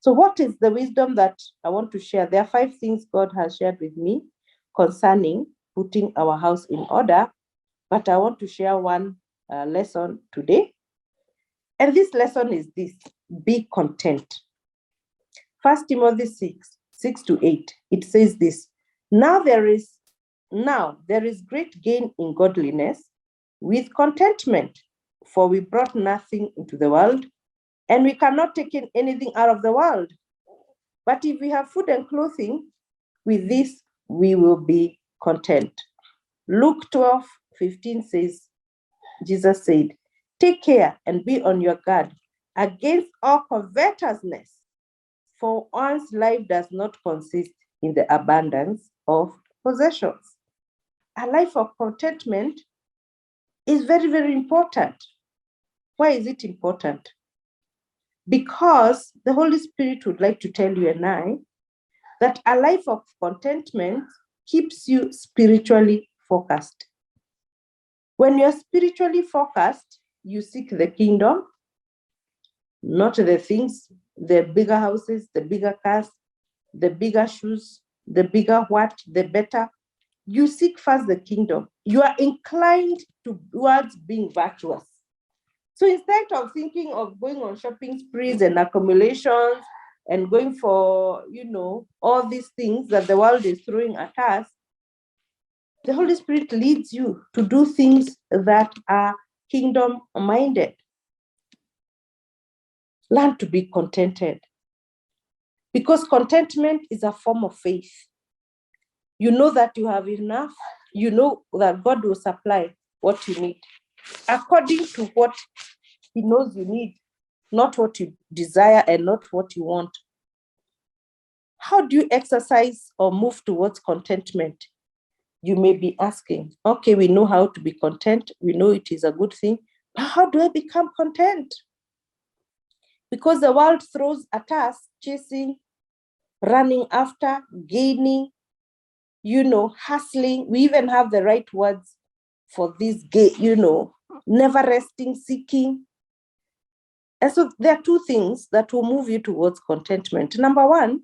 So what is the wisdom that I want to share? There are 5 things God has shared with me concerning putting our house in order, but I want to share one lesson today. And this lesson is this: be content. 1 Timothy 6:6-8, it says this: Now there is great gain in godliness with contentment, for we brought nothing into the world, and we cannot take in anything out of the world. But if we have food and clothing, with this we will be content. Luke 12:15 says, Jesus said, take care and be on your guard against all covetousness, for one's life does not consist in the abundance of possessions. A life of contentment is very, very important. Why is it important? Because the Holy Spirit would like to tell you and I that a life of contentment keeps you spiritually focused. When you're spiritually focused, you seek the kingdom, not the things, the bigger houses, the bigger cars, the bigger shoes, the bigger what, the better. You seek first the kingdom. You are inclined towards being virtuous. So instead of thinking of going on shopping sprees and accumulations and going for, all these things that the world is throwing at us, the Holy Spirit leads you to do things that are kingdom-minded. Learn to be contented, because contentment is a form of faith. You know that you have enough. You know that God will supply what you need according to what He knows you need, not what you desire and not what you want. How do you exercise or move towards contentment? You may be asking, okay, we know how to be content. We know it is a good thing. But how do I become content? Because the world throws at us, chasing, running after, gaining, hustling. We even have the right words for this, never resting, seeking. And so there are 2 things that will move you towards contentment. Number 1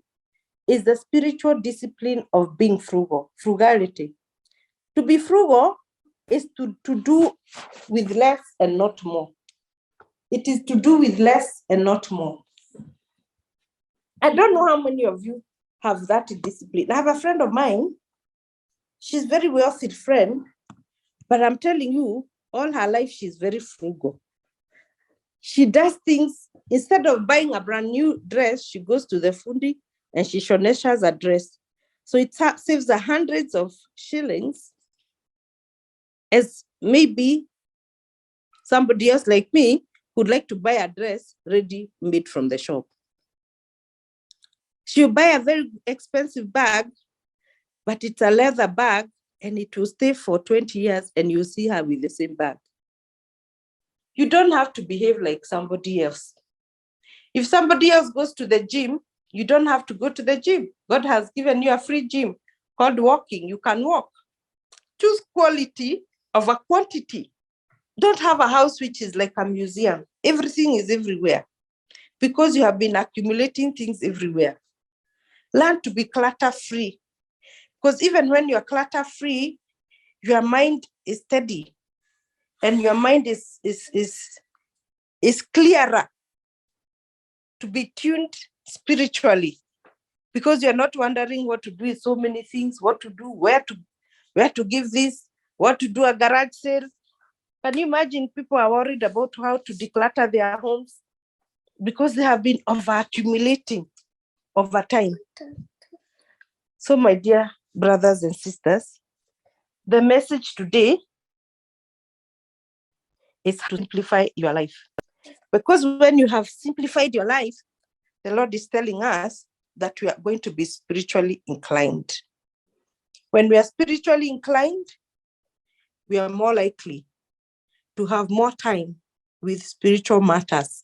is the spiritual discipline of being frugal, frugality. To be frugal is to do with less and not more. It is to do with less and not more. I don't know how many of you have that discipline. I have a friend of mine. She's a very wealthy friend, but I'm telling you, all her life, she's very frugal. She does things, instead of buying a brand new dress, she goes to the fundi and she shoneshes a dress. So it saves her hundreds of shillings, as maybe somebody else like me would like to buy a dress ready made from the shop. She'll buy a very expensive bag, but it's a leather bag and it will stay for 20 years and you'll see her with the same bag. You don't have to behave like somebody else. If somebody else goes to the gym, you don't have to go to the gym. God has given you a free gym called walking. You can walk. Choose quality over quantity. Don't have a house which is like a museum. Everything is everywhere because you have been accumulating things everywhere. Learn to be clutter-free, because even when you're clutter-free, your mind is steady and your mind is clearer to be tuned spiritually, because you're not wondering what to do with so many things, what to do, where to give this, what to do a garage sale. Can you imagine people are worried about how to declutter their homes because they have been over-accumulating over time? So my dear brothers and sisters, the message today is to simplify your life. Because when you have simplified your life, the Lord is telling us that we are going to be spiritually inclined. When we are spiritually inclined, we are more likely to have more time with spiritual matters.